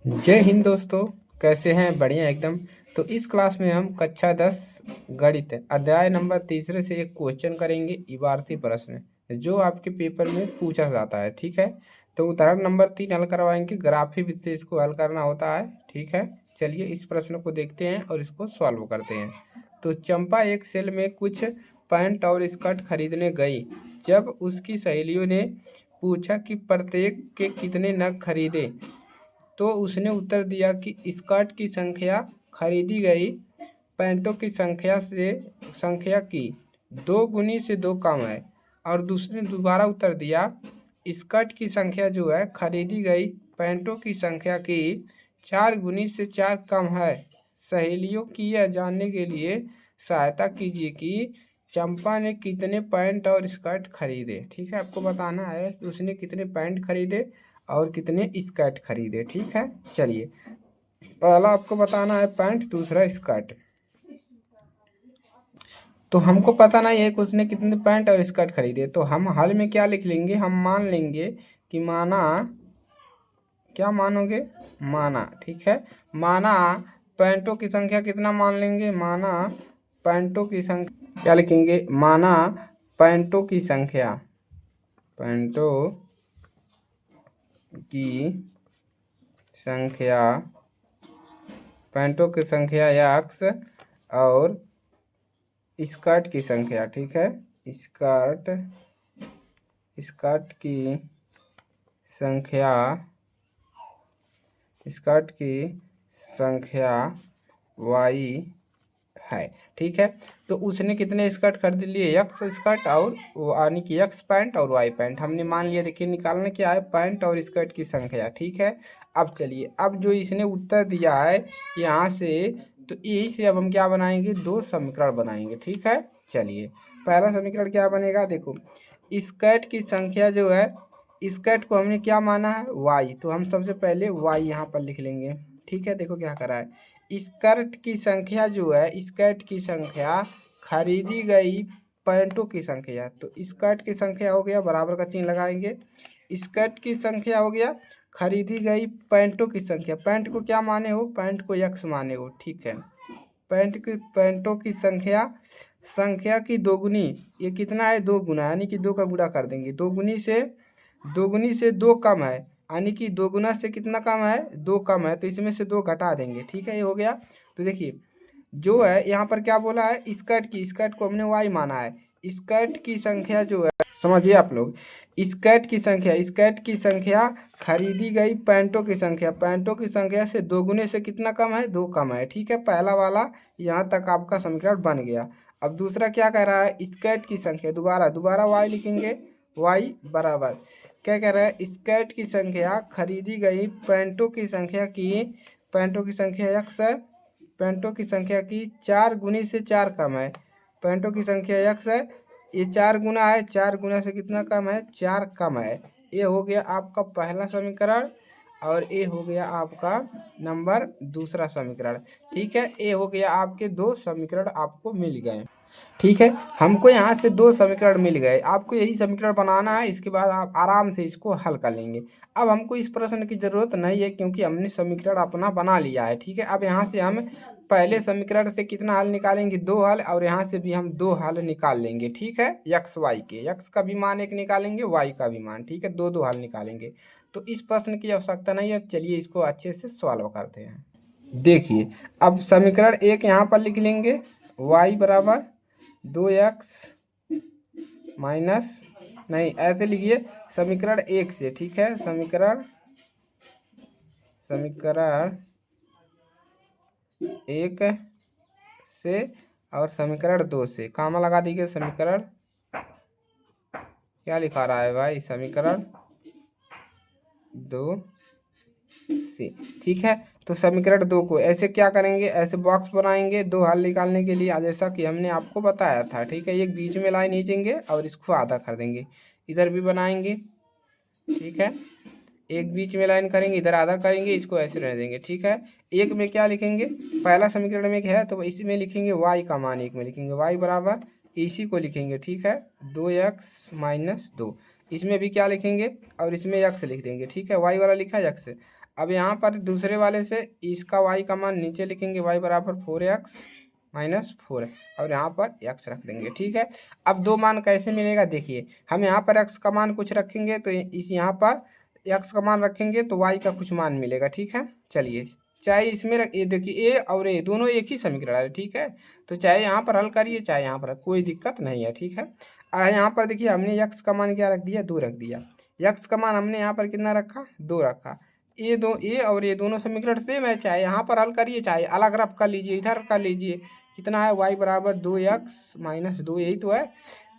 जय हिंद दोस्तों। कैसे हैं? बढ़िया एकदम। तो इस क्लास में हम कक्षा 10 गणित अध्याय नंबर तीसरे से एक क्वेश्चन करेंगे, इबारती प्रश्न जो आपके पेपर में पूछा जाता है। ठीक है, तो उदाहरण नंबर 3 हल करवाएंगे। ग्राफी विधि से इसको हल करना होता है। ठीक है, चलिए इस प्रश्न को देखते हैं और इसको सॉल्व करते हैं। तो चंपा एक सेल में कुछ पैंट और स्कर्ट खरीदने गई। जब उसकी सहेलियों ने पूछा कि प्रत्येक के कितने नग खरीदे, तो उसने उत्तर दिया कि स्कर्ट की संख्या खरीदी गई पैंटों की संख्या की 2 गुनी से 2 कम है। और दूसरे ने दोबारा उत्तर दिया, स्कर्ट की संख्या जो है खरीदी गई पैंटों की संख्या की 4 गुनी से 4 कम है। सहेलियों की यह जानने के लिए सहायता कीजिए कि चंपा ने कितने पैंट और स्कर्ट खरीदे। ठीक है, आपको बताना है कि उसने कितने पैंट खरीदे और कितने स्कर्ट खरीदे। ठीक है, चलिए पहला आपको बताना है पैंट, दूसरा स्कर्ट। तो हमको पता नहीं है कि उसने कितने पैंट और स्कर्ट खरीदे, तो हम हल में क्या लिख लेंगे? हम मान लेंगे कि माना, क्या मानोगे? माना। ठीक है, माना पैंटों की संख्या कितना मान लेंगे? माना पैंटों की संख्या क्या लिखेंगे? माना पैंटों की संख्या, पैंटों की संख्या, पैंटों की संख्या x और स्कर्ट की संख्या। ठीक है, स्कर्ट की संख्या, स्कर्ट की संख्या y है। ठीक है, तो उसने कितने स्कर्ट खरीद लिए? x स्कर्ट और यानी कि x पैंट और y पैंट हमने मान लिया। देखिए निकालना क्या है? पैंट और स्कर्ट की संख्या। ठीक है, अब चलिए, अब जो इसने उत्तर दिया है यहाँ से, तो यही से अब हम क्या बनाएंगे? 2 समीकरण बनाएंगे। ठीक है, चलिए पहला समीकरण क्या बनेगा? देखो, स्कर्ट की संख्या जो है, स्कर्ट को हमने क्या माना है? y, तो हम सबसे पहले y यहाँ पर लिख लेंगे। ठीक है, देखो क्या करा है, स्कर्ट की संख्या जो है, स्कर्ट की संख्या खरीदी गई पैंटों की संख्या, तो स्कर्ट की संख्या हो गया, बराबर का चिन्ह लगाएंगे। स्कर्ट की संख्या हो गया खरीदी गई पैंटों की संख्या, पैंट को क्या माने हो? पैंट को x माने हो। ठीक है, पैंटों की संख्या, संख्या की 2 गुनी, ये कितना है? 2 गुना, यानी कि 2 का गुणा कर देंगे। 2 गुनी से 2 कम है, यानी कि 2 गुना से कितना कम है? 2 कम है, तो इसमें से 2 घटा देंगे। ठीक है, ये हो गया। तो देखिए जो है यहाँ पर क्या बोला है? स्कर्ट को हमने y माना है। स्कर्ट की संख्या जो है, समझिए आप लोग, स्कर्ट की संख्या खरीदी गई पैंटों की संख्या, पैंटों की संख्या से 2 गुने से कितना कम है? 2 कम है। ठीक है, पहला वाला यहाँ तक आपका समीकरण बन गया। अब दूसरा क्या कह रहा है? स्कर्ट की संख्या, दोबारा y लिखेंगे। y बराबर क्या कह रहा है? स्कर्ट की संख्या खरीदी गई पैंटों की संख्या की, पैंटों की संख्या x है, पैंटों की संख्या की 4 गुनी से 4 कम है। पैंटों की संख्या x है, ये 4 गुना है, 4 गुना से कितना कम है? 4 कम है। ये हो गया आपका पहला समीकरण और ये हो गया आपका नंबर दूसरा समीकरण। ठीक है, ये हो गया आपके 2 समीकरण आपको मिल गए। ठीक है, हमको यहाँ से 2 समीकरण मिल गए, आपको यही समीकरण बनाना है। इसके बाद आप आराम से इसको हल कर लेंगे। अब हमको इस प्रश्न की ज़रूरत नहीं है क्योंकि हमने समीकरण अपना बना लिया है। ठीक है, अब यहाँ से हम पहले समीकरण से कितना हल निकालेंगे? 2 हल, और यहाँ से भी हम 2 हल निकाल लेंगे। ठीक है, एक्स वाई के, एक्स का भी मान एक निकालेंगे, वाई का भी मान। ठीक है, 2 2 हल निकालेंगे। तो इस प्रश्न की आवश्यकता नहीं है। अब चलिए इसको अच्छे से सॉल्व करते हैं। देखिए, अब समीकरण 1 यहाँ पर लिख लेंगे, y बराबर 2x माइनस, नहीं ऐसे लिखिए, समीकरण 1 से। ठीक है, समीकरण 1 से और समीकरण 2 से कामा लगा दीजिए। समीकरण क्या लिखा रहा है भाई? समीकरण 2 से। ठीक है, तो समीकरण 2 को ऐसे क्या करेंगे? ऐसे बॉक्स बनाएंगे 2 हल निकालने के लिए, जैसा कि हमने आपको बताया था। ठीक है, एक बीच में लाइन खींचेंगे और इसको आधा कर देंगे, इधर भी बनाएंगे। ठीक है, एक बीच में लाइन करेंगे, इधर आधा करेंगे, इसको ऐसे रह देंगे। ठीक है, एक में क्या लिखेंगे? पहला समीकरण में एक है तो इसमें लिखेंगे y का मान, एक में लिखेंगे y बराबर, इसी को लिखेंगे। ठीक है, 2x माइनस 2, इसमें भी क्या लिखेंगे और इसमें यक्स लिख देंगे, ठीक है। वाई वाला लिखा है यक्स। अब यहाँ पर दूसरे वाले से इसका वाई का मान नीचे लिखेंगे, वाई बराबर 4x माइनस 4 और यहाँ पर x रख देंगे, ठीक है। अब दो मान कैसे मिलेगा देखिए, हम यहाँ पर x का मान कुछ रखेंगे तो इस यहाँ पर x का मान रखेंगे तो y का कुछ मान मिलेगा, ठीक है। चलिए चाहे इसमें ये देखिए a और a दोनों एक ही समीकरण है, ठीक है। तो चाहे यहाँ पर हल करिए चाहे यहाँ पर, कोई दिक्कत नहीं है, ठीक है। यहाँ पर देखिए हमने x का मान क्या रख दिया, 2 रख दिया। x का मान हमने यहाँ पर कितना रखा, 2 रखा। ए और ये दोनों समीकरण सेम है, चाहे यहाँ पर हल करिए चाहे अलग रफ कर लीजिए, इधर कर लीजिए। कितना है, y बराबर 2x माइनस 2, यही तो है।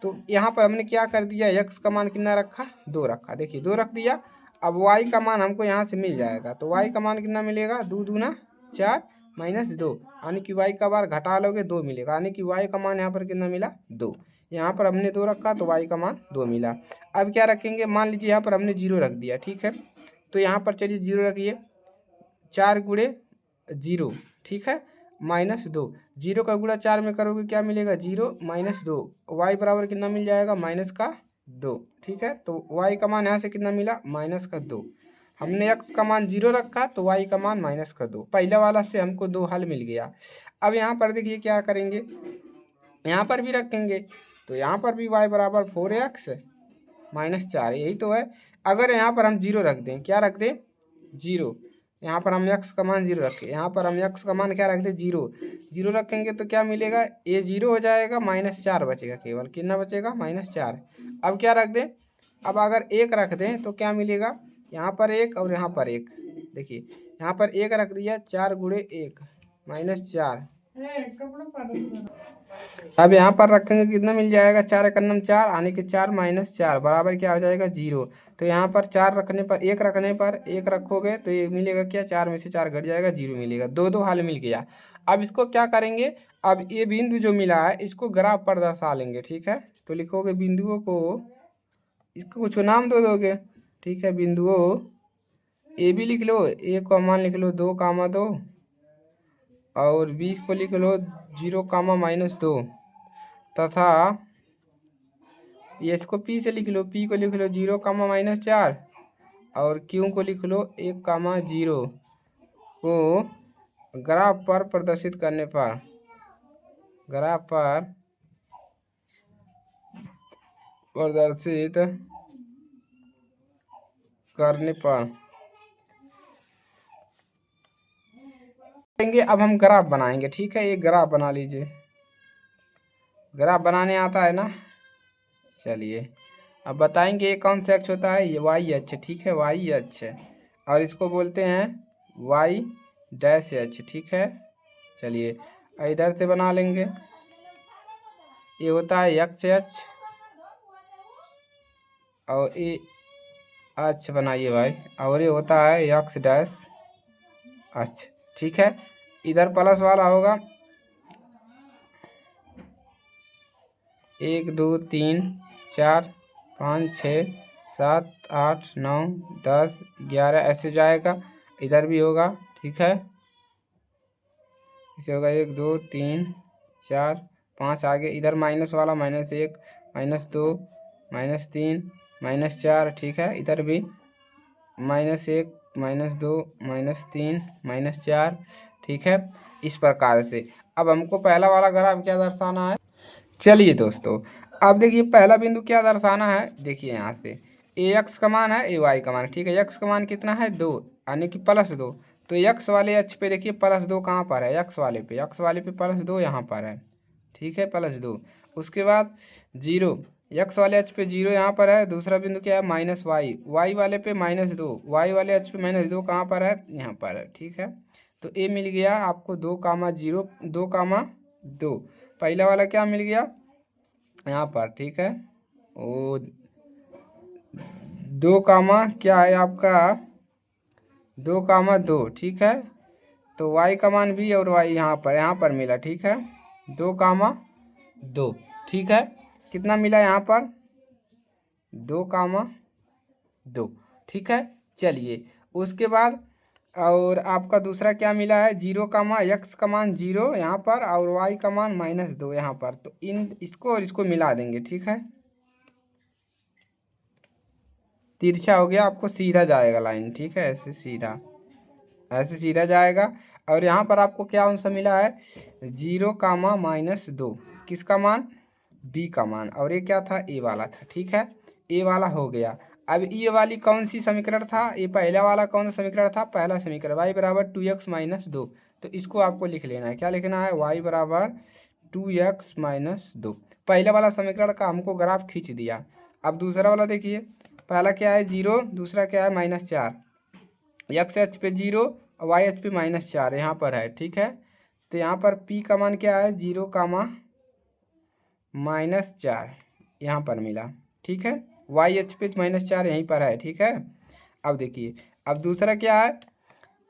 तो यहाँ पर हमने क्या कर दिया, x का मान कितना रखा, 2 रखा, देखिए 2 रख दिया। अब y का मान हमको यहाँ से मिल जाएगा, तो y का मान कितना मिलेगा, 2 दूना 4 माइनस 2, यानी कि y का बार घटा लोगे 2 मिलेगा, यानी कि y का मान यहाँ पर कितना मिला, 2। यहाँ पर हमने 2 रखा तो y का मान 2 मिला। अब क्या रखेंगे, मान लीजिए यहाँ पर हमने 0 रख दिया, ठीक है। तो यहाँ पर चलिए 0 रखिए, 4 गुणे 0, ठीक है, माइनस 2। 0 का गुणा 4 में करोगे क्या मिलेगा, 0 माइनस 2, y बराबर कितना मिल जाएगा, माइनस का 2, ठीक है। तो y का मान यहाँ से कितना मिला, माइनस का 2। हमने x का मान 0 रखा तो y का मान माइनस का 2, पहले वाला से हमको 2 हल मिल गया। अब यहाँ पर देखिए क्या करेंगे, यहाँ पर भी रखेंगे तो यहाँ पर भी y बराबर 4x माइनस 4, यही तो है। अगर यहाँ पर हम 0 रख दें, क्या रख दें, 0, यहाँ पर हम x का मान 0 रखें, यहाँ पर हम x का मान क्या रख दें, 0 रखेंगे तो क्या मिलेगा, ये 0 हो जाएगा, माइनस 4 बचेगा, केवल कितना बचेगा, माइनस 4। अब क्या रख दें, अब अगर 1 रख दें तो क्या मिलेगा, यहाँ पर 1 और यहाँ पर 1, देखिए यहाँ पर 1 रख दिया, 4 गुणे 1 माइनस 4। अब यहाँ पर रखेंगे कितना मिल जाएगा, 4 एकन्नम 4, आने के 4 माइनस 4 बराबर क्या हो जाएगा, 0। तो यहाँ पर 4 रखने पर, 1 रखने पर 1 रखोगे तो ये मिलेगा क्या, 4 में से 4 घट जाएगा, 0 मिलेगा। दो हल मिल गया। अब इसको क्या करेंगे, अब ये बिंदु जो मिला है इसको ग्राफ पर दर्शा लेंगे, ठीक है। तो लिखोगे बिंदुओं को, इसको कुछ नाम दो दोगे, ठीक है। बिंदुओं ए भी लिख लो, ए का मान लिख लो 2,2 और 20 को लिख लो 0, माइनस 2 तथा ये इसको पी से लिख लो, पी को लिख लो 0, माइनस 4 और क्यू को लिख लो 1, 0 को ग्राफ पर प्रदर्शित करने पर, ग्राफ पर प्रदर्शित करने पर अब हम ग्राफ बनाएंगे, ठीक है। ये ग्राफ बना लीजिए, ग्राफ बनाने आता है ना। चलिए अब बताएंगे ये कौन सा अक्ष होता है, ये वाई अक्ष, ठीक है, वाई अक्ष, और इसको बोलते हैं वाई डैश अक्ष, ठीक है। चलिए इधर से बना लेंगे, ये होता है एक्स अक्ष और ये अक्ष बनाइए भाई, और ये होता है एक्स डैश अक्ष, ठीक है। इधर प्लस वाला होगा 1 2 3 4 5 6 7 8 9 10 11 ऐसे जाएगा। इधर भी होगा, ठीक है, इसे होगा 1 2 3 4 5 आगे। इधर माइनस वाला -1 -2 -3 -4, ठीक है। इधर भी -1 -2 -3 -4, ठीक है। इस प्रकार से अब हमको पहला वाला ग्राफ क्या दर्शाना है, चलिए दोस्तों अब देखिए पहला बिंदु क्या दर्शाना है, देखिए यहाँ से ए एक्स का मान है, ए वाई का मान, ठीक है। एक्स का मान कितना है, 2, यानी कि +2। तो एक्स वाले अक्ष पे देखिए +2 कहाँ पर है, एक्स वाले पे +2 यहाँ पर है, ठीक है, +2। उसके बाद 0, एक्स वाले अक्ष पे 0 यहाँ पर है। दूसरा बिंदु क्या है, -y, वाई वाले पे -2, वाई वाले अक्ष पे -2 कहाँ पर है, यहाँ पर है, ठीक है। तो ए मिल गया आपको 2, 2, पहला वाला क्या मिल गया यहाँ पर, ठीक है। वो 2, क्या है आपका 2, 2, ठीक है। तो y का मान भी और y यहाँ पर मिला, ठीक है, 2, 2, ठीक है। कितना मिला यहाँ पर, 2, 2, ठीक है। चलिए उसके बाद और आपका दूसरा क्या मिला है, 0, x का मान 0 यहाँ पर और y का मान -2 यहाँ पर। तो इसको और इसको मिला देंगे, ठीक है। तिरछा हो गया, आपको सीधा जाएगा लाइन, ठीक है, ऐसे सीधा जाएगा। और यहाँ पर आपको क्या आंसर मिला है, 0, -2, किसका मान, बी का मान, और ये क्या था, ए वाला था, ठीक है, ए वाला हो गया। अब ये वाली कौन सी समीकरण था, ये पहला वाला कौन सा समीकरण था, पहला समीकरण y बराबर 2x-2, तो इसको आपको लिख लेना है, क्या लिखना है, y बराबर 2x-2। पहला वाला समीकरण का हमको ग्राफ खींच दिया। अब दूसरा वाला देखिए, पहला क्या है 0, दूसरा क्या है -4, एक्स एच पे 0 और वाई एच पे -4 यहाँ पर है, ठीक है। तो यहाँ पर p का मान क्या है, 0, यहाँ पर मिला, ठीक है, वाई एच पे -4 यहीं पर है, ठीक है। अब देखिए, अब दूसरा क्या है,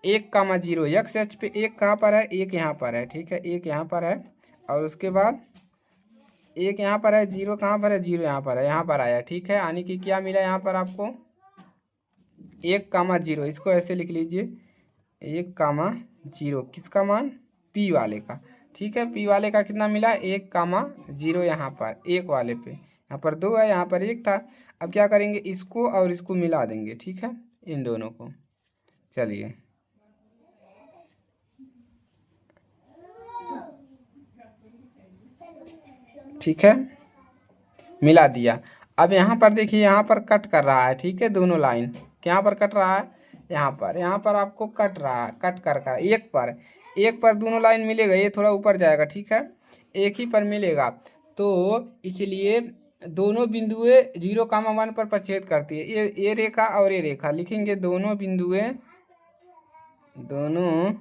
1, 0, एक्स एच पे 1 कहाँ पर है, 1 यहाँ पर है, ठीक है, 1 यहाँ पर है, और उसके बाद 1 यहाँ पर है, 0 कहाँ पर है, 0 यहाँ पर है, यहाँ पर आया, ठीक है। यानी कि क्या मिला यहाँ पर आपको, 1, 0, इसको ऐसे लिख लीजिए, 1, 0, किसका मान, पी वाले का, ठीक है, पी वाले का कितना मिला, 1, 0 यहाँ पर, 1 वाले पे, यहाँ पर 2 है, यहाँ पर 1 था। अब क्या करेंगे, इसको और इसको मिला देंगे, ठीक है, इन दोनों को, चलिए, ठीक है, मिला दिया। अब यहाँ पर देखिए, यहाँ पर कट कर रहा है, ठीक है, दोनों लाइन यहाँ पर कट रहा है, यहाँ पर आपको कट रहा है, कट कर एक पर दोनों लाइन मिलेगा, ये थोड़ा ऊपर जाएगा, ठीक है, एक ही पर मिलेगा, तो इसलिए दोनों बिंदुएं 0, 1 पर प्रच्छेद करती है, ये रेखा और ये रेखा लिखेंगे, दोनों बिंदुएं दोनों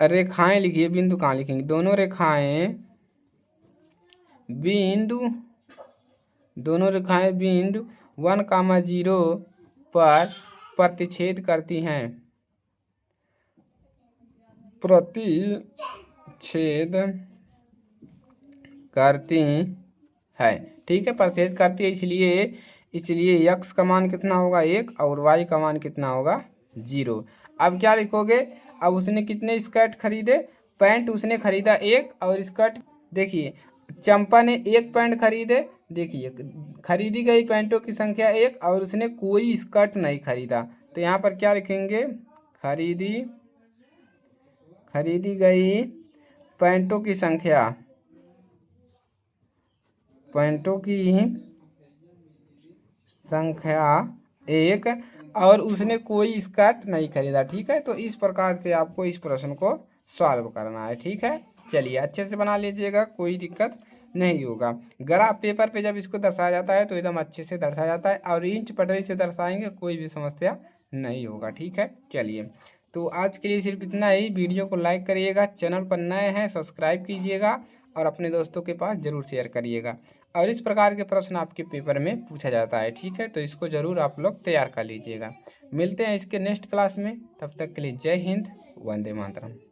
रेखाएं लिखिए, बिंदु कहाँ लिखेंगे, दोनों रेखाएं बिंदु 1, 0 पर प्रतिच्छेद करती हैं, ठीक है, प्रतिच्छेद करती है, इसलिए x का मान कितना होगा 1 और y का मान कितना होगा 0। अब क्या लिखोगे, अब उसने कितने स्कर्ट खरीदे, पैंट उसने खरीदा 1 और स्कर्ट, देखिए चंपा ने 1 पैंट खरीदे, देखिए खरीदी गई पैंटों की संख्या 1 और उसने कोई स्कर्ट नहीं खरीदा, तो यहाँ पर क्या लिखेंगे, खरीदी गई पैंटों की संख्या 1 और उसने कोई स्कर्ट नहीं खरीदा, ठीक है। तो इस प्रकार से आपको इस प्रश्न को सॉल्व करना है, ठीक है। चलिए अच्छे से बना लीजिएगा, कोई दिक्कत नहीं होगा। ग्राफ पेपर पे जब इसको दर्शाया जाता है तो एकदम अच्छे से दर्शाया जाता है, और इंच पटरी से दर्शाएंगे कोई भी समस्या नहीं होगा, ठीक है। चलिए, तो आज के लिए सिर्फ इतना ही। वीडियो को लाइक करिएगा, चैनल पर नए हैं सब्सक्राइब कीजिएगा और अपने दोस्तों के पास ज़रूर शेयर करिएगा। और इस प्रकार के प्रश्न आपके पेपर में पूछा जाता है, ठीक है, तो इसको ज़रूर आप लोग तैयार कर लीजिएगा। मिलते हैं इसके नेक्स्ट क्लास में, तब तक के लिए जय हिंद, वंदे मातरम।